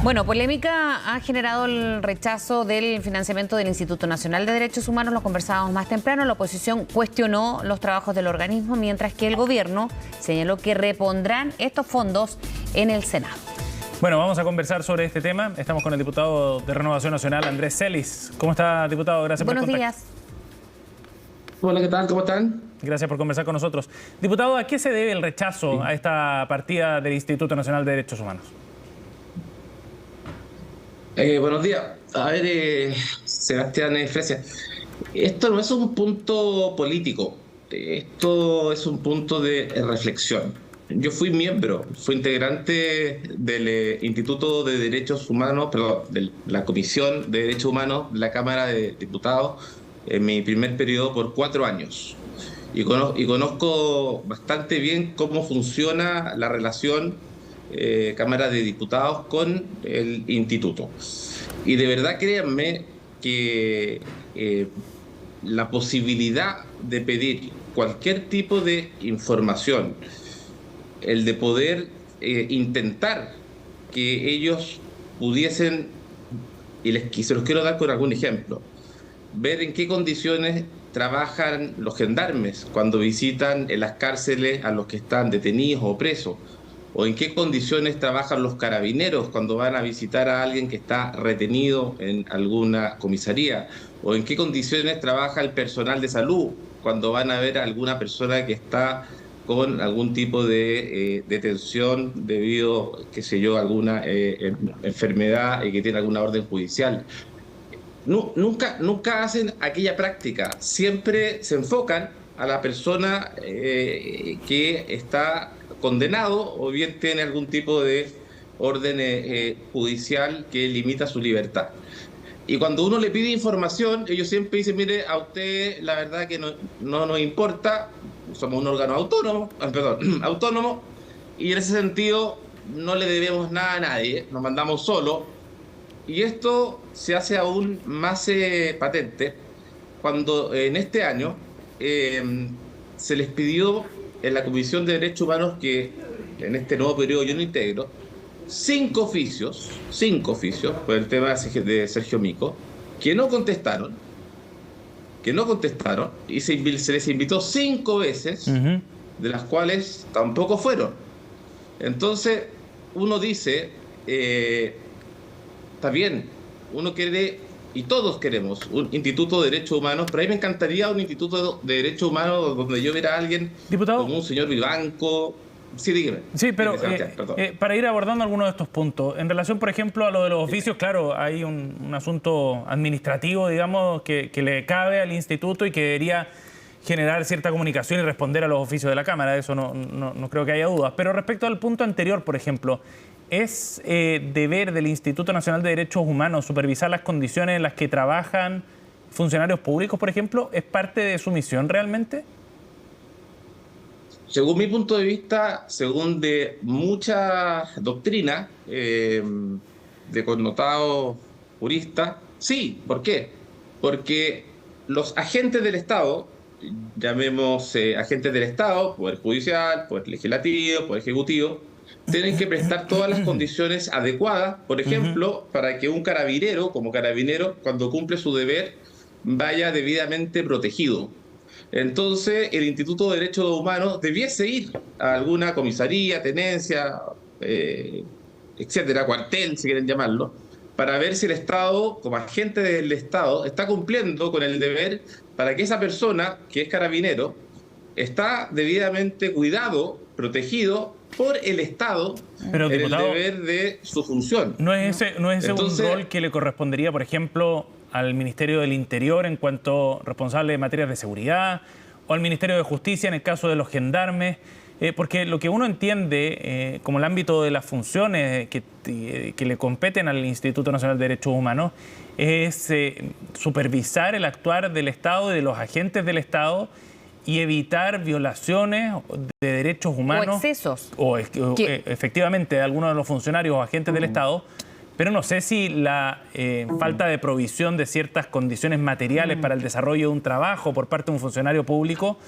Bueno, polémica ha generado el rechazo del financiamiento del Instituto Nacional de Derechos Humanos. Lo conversábamos más temprano. La oposición cuestionó los trabajos del organismo, mientras que el gobierno señaló que repondrán estos fondos en el Senado. Bueno, vamos a conversar sobre este tema. Estamos con el diputado de Renovación Nacional, Andrés Celis. ¿Cómo está, diputado? Gracias por el contacto. Buenos días. Hola, ¿qué tal? ¿Cómo están? Gracias por conversar con nosotros. Diputado, ¿a qué se debe el rechazo a esta partida del Instituto Nacional de Derechos Humanos? Buenos días. A ver, Sebastián Fresia, esto no es un punto político, esto es un punto de reflexión. Yo fui integrante del Instituto de Derechos Humanos, perdón, de la Comisión de Derechos Humanos de la Cámara de Diputados en mi primer periodo por 4 años. Y conozco bastante bien cómo funciona la relación Cámara de Diputados con el Instituto. Y de verdad créanme que la posibilidad de pedir cualquier tipo de información, el de poder intentar que ellos pudiesen, y se los quiero dar con algún ejemplo, ver en qué condiciones trabajan los gendarmes cuando visitan en las cárceles a los que están detenidos o presos, o en qué condiciones trabajan los carabineros cuando van a visitar a alguien que está retenido en alguna comisaría, o en qué condiciones trabaja el personal de salud cuando van a ver a alguna persona que está con algún tipo de detención debido, qué sé yo, a alguna enfermedad y que tiene alguna orden judicial. Nunca hacen aquella práctica, siempre se enfocan a la persona que está condenado o bien tiene algún tipo de orden judicial que limita su libertad. Y cuando uno le pide información, ellos siempre dicen, mire, a usted la verdad que no nos importa, somos un órgano autónomo, y en ese sentido no le debemos nada a nadie, nos mandamos solo. Y esto se hace aún más patente cuando en este año se les pidió en la Comisión de Derechos Humanos, que en este nuevo periodo yo no integro, 5 oficios por el tema de Sergio Mico, que no contestaron, y se les invitó 5 veces, de las cuales tampoco fueron. Entonces, uno dice, está bien, uno quiere, y todos queremos, un Instituto de Derechos Humanos, pero a mí me encantaría un Instituto de Derechos Humanos donde yo viera a alguien, ¿diputado?, como un señor Vivanco. Sí, dígame. Sí, pero para ir abordando algunos de estos puntos, en relación, por ejemplo, a lo de los oficios, claro, hay un asunto administrativo, digamos, que le cabe al instituto y que debería generar cierta comunicación y responder a los oficios de la Cámara. De eso no creo que haya dudas. Pero respecto al punto anterior, por ejemplo, ¿es deber del Instituto Nacional de Derechos Humanos supervisar las condiciones en las que trabajan funcionarios públicos, por ejemplo? ¿Es parte de su misión realmente? Según mi punto de vista, según de mucha doctrina de connotado jurista, sí. ¿Por qué? Porque los agentes del Estado, llamemos agentes del Estado, Poder Judicial, Poder Legislativo, Poder Ejecutivo, tienen que prestar todas las condiciones adecuadas, por ejemplo, para que un carabinero, como carabinero, cuando cumple su deber, vaya debidamente protegido. Entonces, el Instituto de Derechos Humanos debiese ir a alguna comisaría, tenencia, etcétera, cuartel, si quieren llamarlo, para ver si el Estado, como agente del Estado, está cumpliendo con el deber para que esa persona, que es carabinero, está debidamente cuidado, protegido por el Estado, pero, en diputado, el deber de su función. ¿No es ese entonces un rol que le correspondería, por ejemplo, al Ministerio del Interior en cuanto responsable de materias de seguridad, o al Ministerio de Justicia en el caso de los gendarmes? Porque lo que uno entiende como el ámbito de las funciones que le competen al Instituto Nacional de Derechos Humanos es supervisar el actuar del Estado y de los agentes del Estado y evitar violaciones de derechos humanos. O excesos. O efectivamente de algunos de los funcionarios o agentes del Estado. Pero no sé si la falta de provisión de ciertas condiciones materiales para el desarrollo de un trabajo por parte de un funcionario público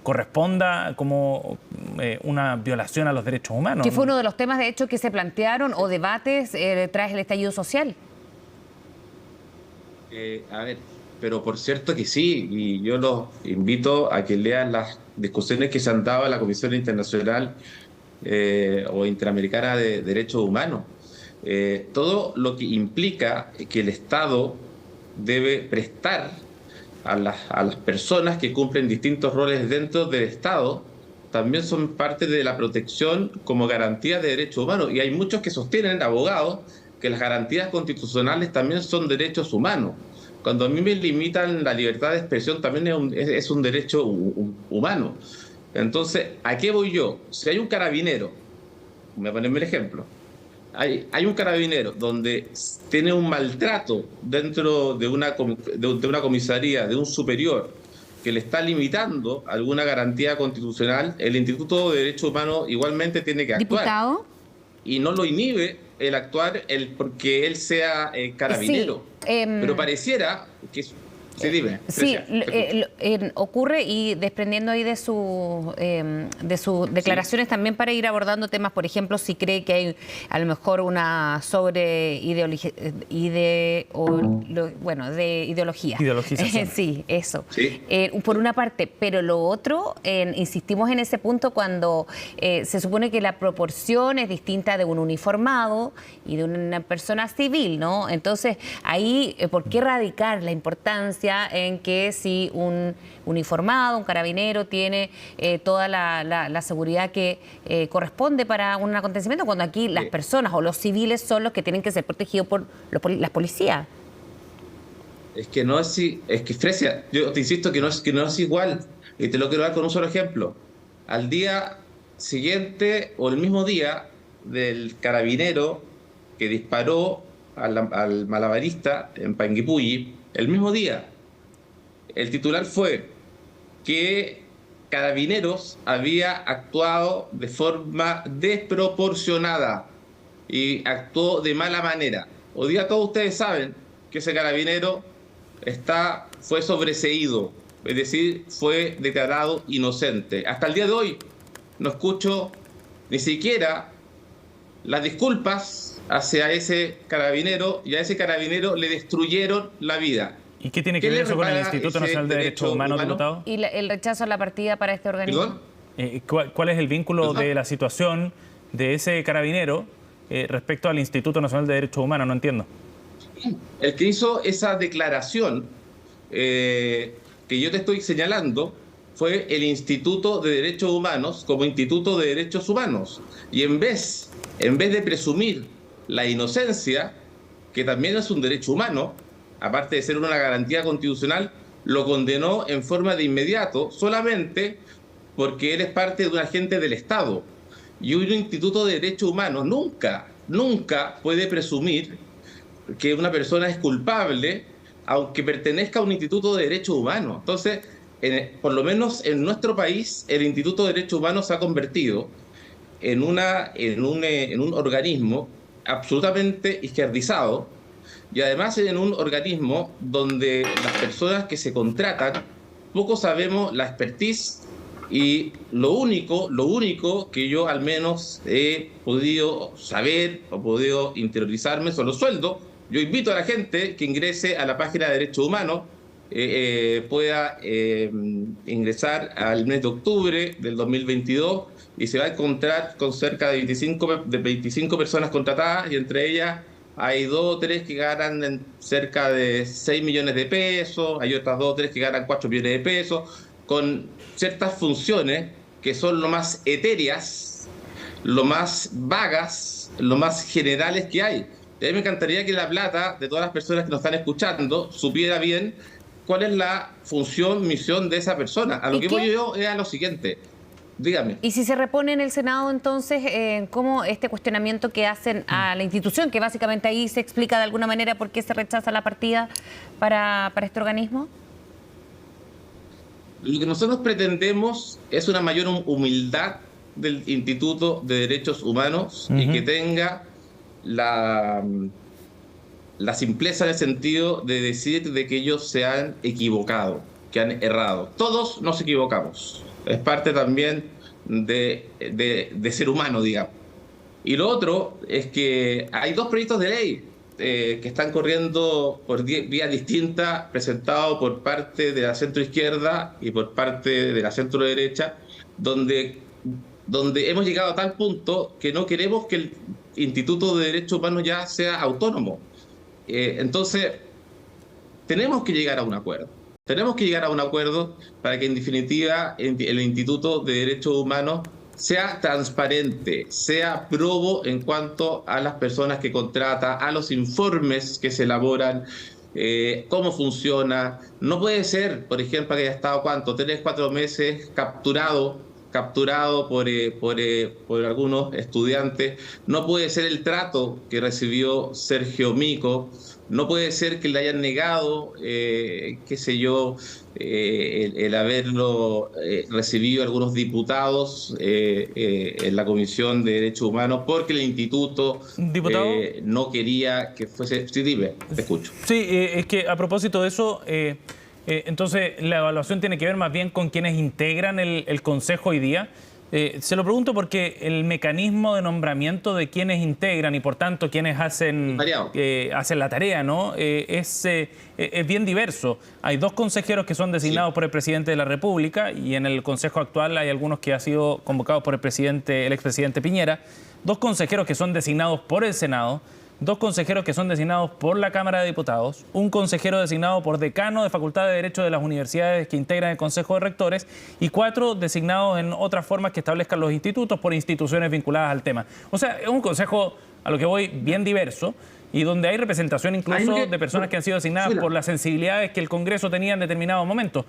corresponda como una violación a los derechos humanos. Que fue uno de los temas, de hecho, que se plantearon o debates tras el estallido social. A ver, pero por cierto que sí, y yo los invito a que lean las discusiones que se han dado en la Comisión Internacional o Interamericana de Derechos Humanos. Todo lo que implica que el Estado debe prestar a las personas que cumplen distintos roles dentro del Estado, también son parte de la protección como garantía de derechos humanos. Y hay muchos que sostienen, abogados, que las garantías constitucionales también son derechos humanos. Cuando a mí me limitan la libertad de expresión, también es un derecho humano. Entonces, ¿a qué voy yo? Si hay un carabinero, voy a ponerme el ejemplo, hay un carabinero donde tiene un maltrato dentro de una comisaría, de un superior, que le está limitando alguna garantía constitucional, el Instituto de Derechos Humanos igualmente tiene que actuar. ¿Diputado? Y no lo inhibe el actuar porque él sea carabinero. Sí, pero pareciera que... Sí, dime. Sí, ocurre, y desprendiendo ahí de sus declaraciones, sí, también para ir abordando temas, por ejemplo, si cree que hay a lo mejor una de ideología. Ideologización. Sí, eso. Sí. Por una parte, pero lo otro, insistimos en ese punto cuando se supone que la proporción es distinta de un uniformado y de una persona civil, ¿no? Entonces, ahí, ¿por qué radicar la importancia en que si un uniformado, un carabinero, tiene toda la seguridad que corresponde para un acontecimiento, cuando aquí las personas o los civiles son los que tienen que ser protegidos por las policías? Es que no es que Fresia, yo te insisto que no es igual, y te lo quiero dar con un solo ejemplo. Al día siguiente o el mismo día del carabinero que disparó al malabarista en Panguipulli, el mismo día, el titular fue que Carabineros había actuado de forma desproporcionada y actuó de mala manera. Hoy día todos ustedes saben que ese carabinero fue sobreseído, es decir, fue declarado inocente. Hasta el día de hoy no escucho ni siquiera las disculpas hacia ese carabinero, y a ese carabinero le destruyeron la vida. ¿Y qué tiene que ver eso con el Instituto Nacional de Derechos Humanos, diputado? ¿Y el rechazo a la partida para este organismo? ¿Cuál es el vínculo de la situación de ese carabinero respecto al Instituto Nacional de Derechos Humanos? No entiendo. El que hizo esa declaración que yo te estoy señalando fue el Instituto de Derechos Humanos como Instituto de Derechos Humanos. Y en vez de presumir la inocencia, que también es un derecho humano, aparte de ser una garantía constitucional, lo condenó en forma de inmediato solamente porque él es parte de un agente del Estado. Y un Instituto de Derechos Humanos nunca puede presumir que una persona es culpable aunque pertenezca a un Instituto de Derechos Humanos. Entonces, por lo menos en nuestro país, el Instituto de Derechos Humanos se ha convertido en un organismo absolutamente izquierdizado, y además en un organismo donde las personas que se contratan, poco sabemos la expertise, y lo único que yo al menos he podido saber o podido interiorizarme son los sueldos. Yo invito a la gente que ingrese a la página de Derechos Humanos, pueda ingresar al mes de octubre del 2022 y se va a encontrar con cerca de 25 personas contratadas, y entre ellas hay 2 o 3 que ganan cerca de 6 millones de pesos, hay otras 2 o 3 que ganan 4 millones de pesos, con ciertas funciones que son lo más etéreas, lo más vagas, lo más generales que hay. Y a mí me encantaría que La Plata, de todas las personas que nos están escuchando, supiera bien cuál es la función, misión de esa persona. A lo que voy yo es a lo siguiente. Dígame. Y si se repone en el Senado, entonces, ¿cómo este cuestionamiento que hacen a la institución, que básicamente ahí se explica de alguna manera por qué se rechaza la partida para este organismo? Lo que nosotros pretendemos es una mayor humildad del Instituto de Derechos Humanos, y que tenga la simpleza en el sentido de decir de que ellos se han equivocado, que han errado. Todos nos equivocamos. es parte también de ser humano, digamos. Y lo otro es que hay dos proyectos de ley que están corriendo por vías distintas, presentados por parte de la centroizquierda y por parte de la centroderecha, donde hemos llegado a tal punto que no queremos que el Instituto de Derechos Humanos ya sea autónomo. Entonces, tenemos que llegar a un acuerdo. Tenemos que llegar a un acuerdo para que, en definitiva, el Instituto de Derechos Humanos sea transparente, sea probo en cuanto a las personas que contrata, a los informes que se elaboran, cómo funciona. No puede ser, por ejemplo, que haya estado, ¿cuánto? 3, 4 meses capturado por algunos estudiantes. No puede ser el trato que recibió Sergio Mico. No puede ser que le hayan negado, qué sé yo, el haberlo recibido algunos diputados en la Comisión de Derechos Humanos porque el instituto no quería que fuese... Sí, dime, te escucho. Sí, es que a propósito de eso... entonces, la evaluación tiene que ver más bien con quienes integran el Consejo hoy día. Se lo pregunto porque el mecanismo de nombramiento de quienes integran y, por tanto, quienes hacen la tarea, ¿no? Es bien diverso. Hay 2 consejeros que son designados por el presidente de la República y en el Consejo actual hay algunos que han sido convocados por el expresidente Piñera. 2 consejeros que son designados por el Senado. 2 consejeros que son designados por la Cámara de Diputados, un consejero designado por decano de Facultad de Derecho de las universidades que integran el Consejo de Rectores y 4 designados en otras formas que establezcan los institutos por instituciones vinculadas al tema. O sea, es un consejo, a lo que voy, bien diverso y donde hay representación incluso de personas que han sido designadas por las sensibilidades que el Congreso tenía en determinados momentos.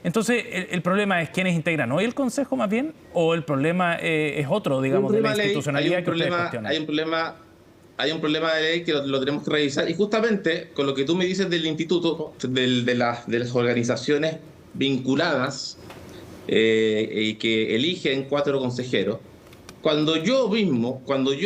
Entonces, el problema es quiénes integran hoy el Consejo más bien, o el problema es otro, digamos, de la institucionalidad que ustedes cuestionan. Hay un problema de ley que lo tenemos que revisar, y justamente con lo que tú me dices del instituto, de las organizaciones vinculadas y que eligen 4 consejeros, cuando yo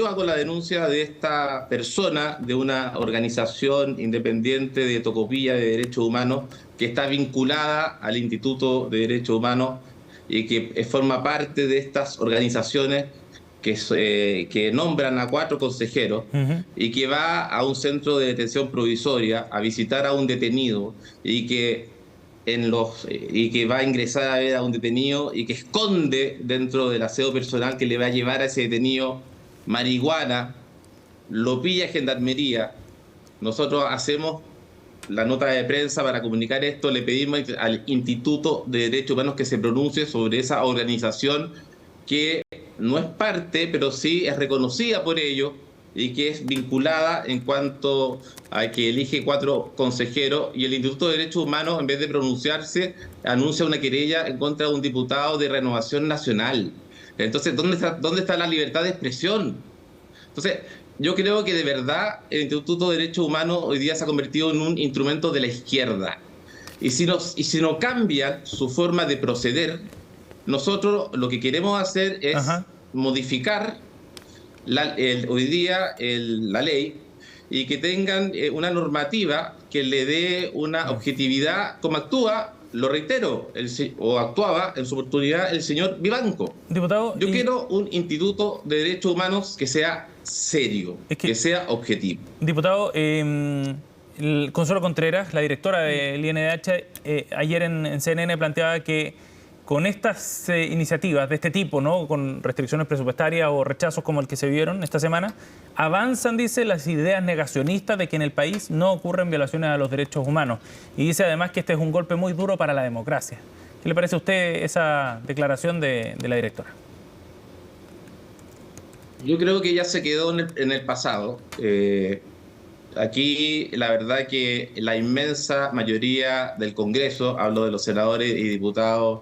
hago la denuncia de esta persona de una organización independiente de Tocopilla de Derechos Humanos que está vinculada al Instituto de Derechos Humanos y que forma parte de estas organizaciones que nombran a 4 consejeros y que va a un centro de detención provisoria a visitar a un detenido y que va a ingresar a ver a un detenido y que esconde dentro del aseo personal que le va a llevar a ese detenido marihuana, lo pilla Gendarmería. Nosotros hacemos la nota de prensa para comunicar esto, le pedimos al Instituto de Derechos Humanos que se pronuncie sobre esa organización que no es parte, pero sí es reconocida por ello y que es vinculada en cuanto a que elige 4 consejeros, y el Instituto de Derechos Humanos, en vez de pronunciarse, anuncia una querella en contra de un diputado de Renovación Nacional. Entonces, ¿dónde está la libertad de expresión? Entonces, yo creo que de verdad el Instituto de Derechos Humanos hoy día se ha convertido en un instrumento de la izquierda. Y si no cambian su forma de proceder, nosotros lo que queremos hacer es modificar hoy día la ley y que tengan una normativa que le dé una objetividad, como actúa, lo reitero, o actuaba en su oportunidad el señor Vivanco. Diputado, yo quiero un Instituto de Derechos Humanos que sea serio, que sea objetivo. Diputado, Consuelo Contreras, la directora del INDH, ayer en CNN planteaba que con estas iniciativas de este tipo, ¿no?, con restricciones presupuestarias o rechazos como el que se vieron esta semana, avanzan, dice, las ideas negacionistas de que en el país no ocurren violaciones a los derechos humanos. Y dice además que este es un golpe muy duro para la democracia. ¿Qué le parece a usted esa declaración de la directora? Yo creo que ya se quedó en el pasado. Aquí la verdad que la inmensa mayoría del Congreso, hablo de los senadores y diputados,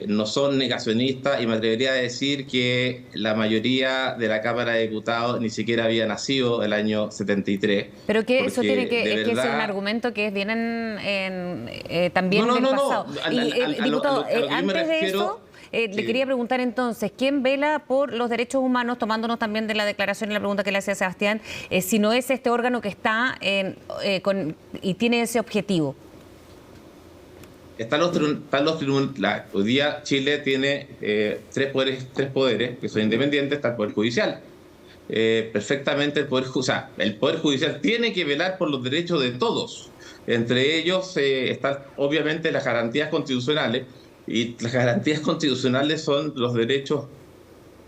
no son negacionistas, y me atrevería a decir que la mayoría de la Cámara de Diputados ni siquiera había nacido el año 73. Pero que eso tiene que ser un argumento que vienen también en el pasado. Diputado, antes de eso... le quería preguntar entonces, ¿quién vela por los derechos humanos, tomándonos también de la declaración y la pregunta que le hacía Sebastián, si no es este órgano que está y tiene ese objetivo? Hoy día Chile tiene tres poderes que son independientes. Está el Poder Judicial. Perfectamente el Poder Judicial tiene que velar por los derechos de todos. Entre ellos están obviamente las garantías constitucionales, y las garantías constitucionales son los derechos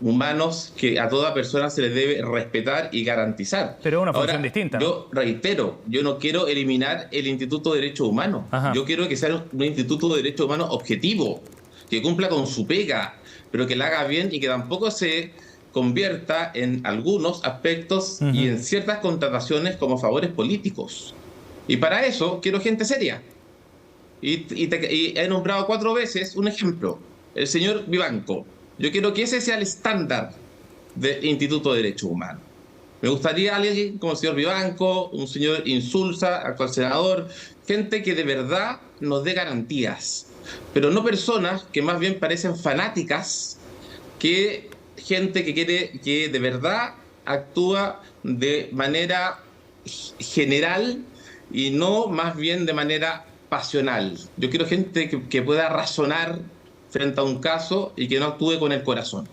humanos que a toda persona se les debe respetar y garantizar. Pero una función distinta, ¿no? Yo reitero, yo no quiero eliminar el Instituto de Derechos Humanos. Yo quiero que sea un Instituto de Derechos Humanos objetivo, que cumpla con su pega, pero que la haga bien y que tampoco se convierta en algunos aspectos y en ciertas contrataciones como favores políticos. Y para eso quiero gente seria. Y he nombrado 4 veces un ejemplo, el señor Vivanco. Yo quiero que ese sea el estándar del Instituto de Derechos Humanos. Me gustaría alguien como el señor Vivanco, un señor Insulza, actual senador, gente que de verdad nos dé garantías, pero no personas que más bien parecen fanáticas, que gente que de verdad actúa de manera general y no más bien de manera pasional. Yo quiero gente que pueda razonar frente a un caso y que no actúe con el corazón.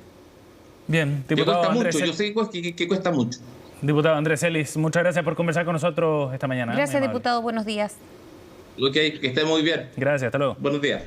Bien, diputado que cuesta Andrés mucho, yo sé que cuesta mucho. Diputado Andrés Ellis, muchas gracias por conversar con nosotros esta mañana. Gracias, diputado, buenos días. Ok, que esté muy bien. Gracias, hasta luego. Buenos días.